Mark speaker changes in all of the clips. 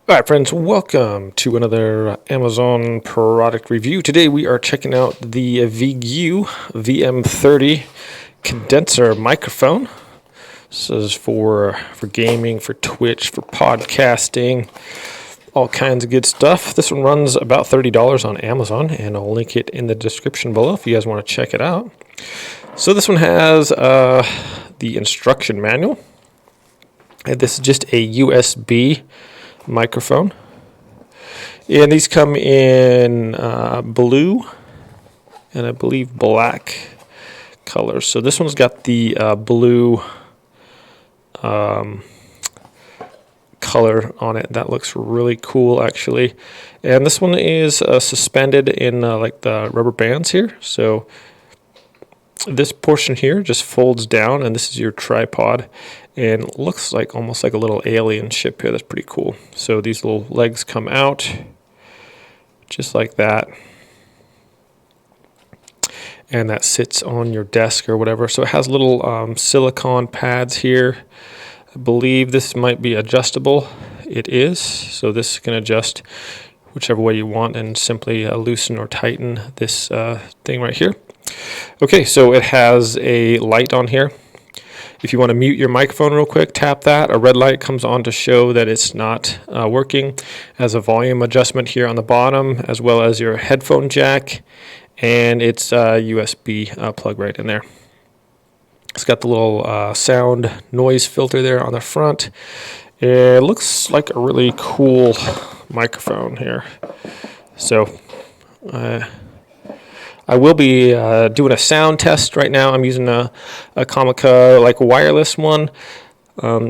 Speaker 1: All right, friends, welcome to another Amazon product review. Today we are checking out the Vegue Vm30 condenser microphone. This is for gaming, for Twitch, for podcasting, all kinds of good stuff. This one runs about $30 on Amazon, and I'll link it in the description below if you guys want to check it out. So this one has the instruction manual, and this is just a USB microphone, and these come in blue and I believe black colors. So this one's got the blue color on it. That looks really cool, actually. And this one is suspended in like the rubber bands here. So this portion here just folds down, and this is your tripod, and it looks like almost like a little alien ship here. That's pretty cool. So these little legs come out just like that, and that sits on your desk or whatever. So it has little silicone pads here. I believe this might be adjustable. It is. So this can adjust whichever way you want and simply loosen or tighten this thing right here. Okay, so it has a light on here. If you want to mute your microphone real quick, tap that. A red light comes on to show that it's not working. As a volume adjustment here on the bottom, as well as your headphone jack, and it's a USB plug right in there. It's got the little sound noise filter there on the front. It looks like a really cool microphone here. So I will be doing a sound test right now. I'm using a Comica like wireless one,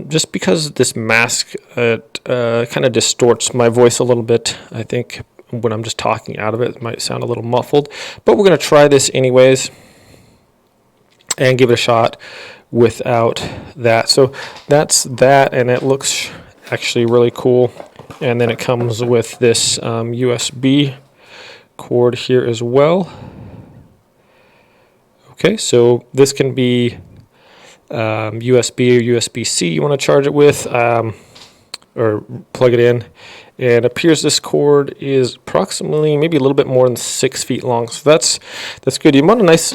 Speaker 1: just because this mask kind of distorts my voice a little bit. I think when I'm just talking out of it, it might sound a little muffled, but we're going to try this anyways and give it a shot without that. So that's that, and it looks actually really cool. And then it comes with this USB cord here as well. Okay, so this can be USB or USB-C you want to charge it with, or plug it in. And it appears this cord is approximately maybe a little bit more than 6 feet long. So that's good. You want a nice,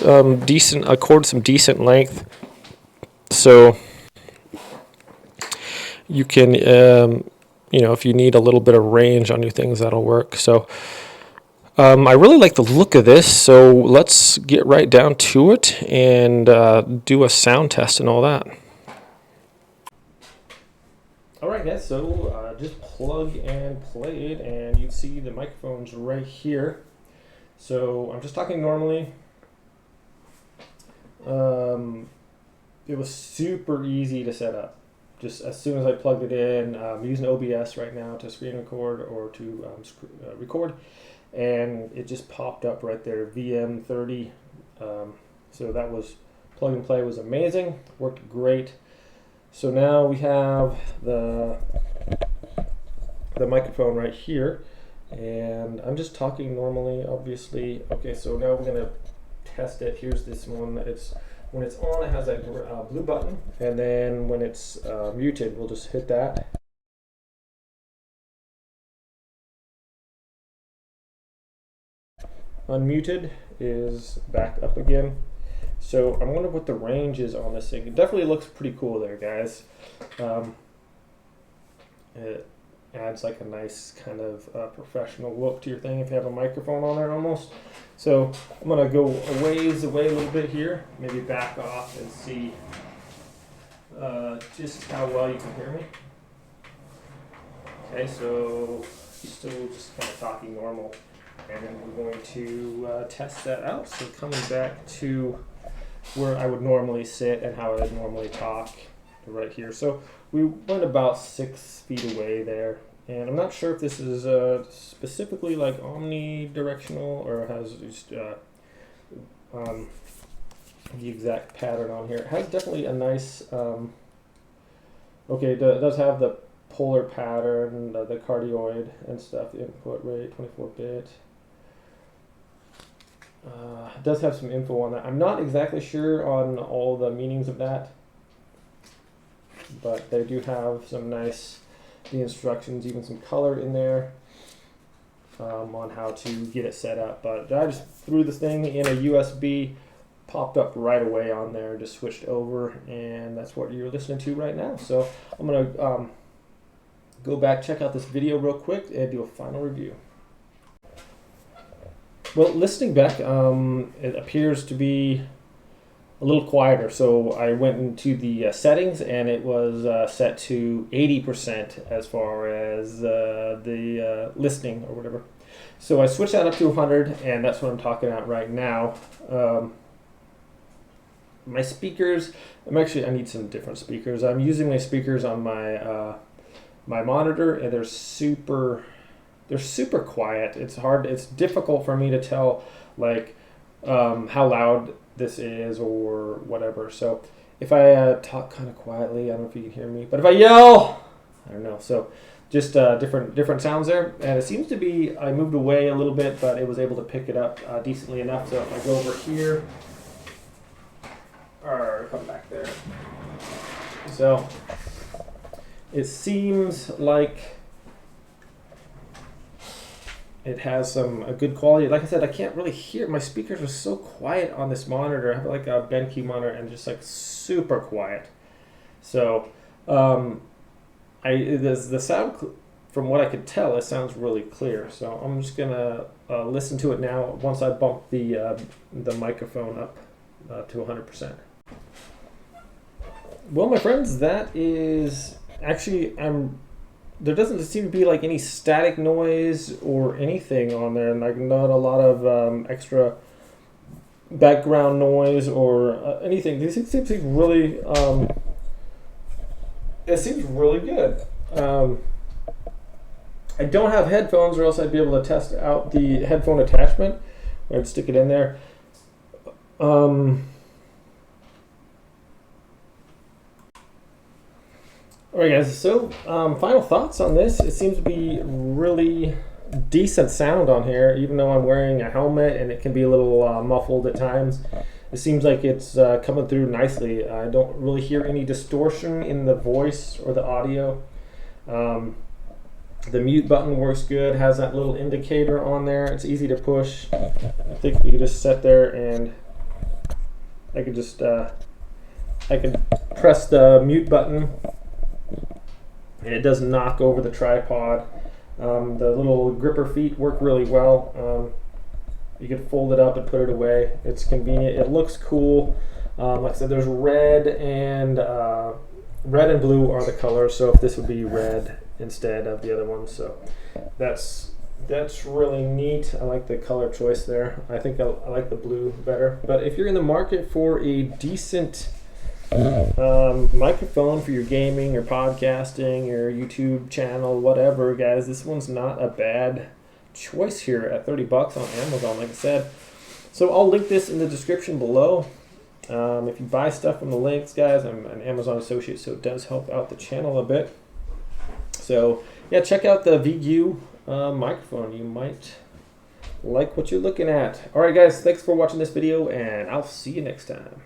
Speaker 1: decent cord, some decent length. So you can, if you need a little bit of range on your things, that'll work. So I really like the look of this, so let's get right down to it and do a sound test and all that. Alright guys, so just plug and play it, and you see the microphone's right here. So I'm just talking normally. It was super easy to set up. Just as soon as I plugged it in, I'm using OBS right now to screen record or to record. And it just popped up right there, VM30. So that was plug and play, was amazing, worked great. So now we have the microphone right here, and I'm just talking normally, obviously. Okay, so now we're gonna test it. Here's this one. When it's on, it has that blue button, and then when it's muted, we'll just hit that. Unmuted is back up again. So I wonder what the range is on this thing. It definitely looks pretty cool there, guys. It adds like a nice kind of professional look to your thing if you have a microphone on there almost. So I'm gonna go a ways away a little bit here, maybe back off and see just how well you can hear me. Okay, so still just kind of talking normal. And then we're going to test that out. So coming back to where I would normally sit and how I would normally talk right here. So we went about 6 feet away there. And I'm not sure if this is specifically like omnidirectional or has just the exact pattern on here. It has definitely a nice, okay, it does have the polar pattern, the cardioid and stuff, the input rate, 24-bit. It does have some info on that. I'm not exactly sure on all the meanings of that, but they do have some nice the instructions, even some color in there on how to get it set up. But I just threw this thing in a USB, popped up right away on there, just switched over, and that's what you're listening to right now. So I'm gonna go back, check out this video real quick, and do a final review. Well, listening back, it appears to be a little quieter. So I went into the settings, and it was set to 80% as far as the listening or whatever. So I switched that up to 100, and that's what I'm talking about right now. My speakers, I need some different speakers. I'm using my speakers on my my monitor, and they're super quiet. It's difficult for me to tell like how loud this is or whatever. So if I talk kind of quietly, I don't know if you can hear me, but if I yell, I don't know. So just different sounds there, and it seems to be, I moved away a little bit, but it was able to pick it up decently enough. So if I go over here, or come back there, so it seems like it has a good quality. Like I said, I can't really hear. My speakers are so quiet on this monitor. I have like a BenQ monitor and just like super quiet. So the sound, from what I could tell, it sounds really clear. So I'm just gonna listen to it now once I bump the microphone up to 100%. Well, my friends, that is actually, there doesn't seem to be like any static noise or anything on there, and like not a lot of extra background noise or anything. This seems really, it seems really good. I don't have headphones, or else I'd be able to test out the headphone attachment. I'd stick it in there. Alright guys, so final thoughts on this. It seems to be really decent sound on here, even though I'm wearing a helmet and it can be a little muffled at times. It seems like it's coming through nicely. I don't really hear any distortion in the voice or the audio. The mute button works good, has that little indicator on there. It's easy to push. I think you can just sit there and I could just I can press the mute button, and it does knock over the tripod. The little gripper feet work really well. You can fold it up and put it away. It's convenient. It looks cool. Like I said, there's red and blue are the colors. So if this would be red instead of the other one, so that's really neat. I like the color choice there. I think I like the blue better. But if you're in the market for a decent microphone for your gaming or podcasting, your YouTube channel, whatever, guys, this one's not a bad choice here at $30 on Amazon, like I said. So I'll link this in the description below. If you buy stuff from the links, guys, I'm an Amazon associate, so it does help out the channel a bit. So yeah, check out the Vegue microphone. You might like what you're looking at. All right, guys, thanks for watching this video, and I'll see you next time.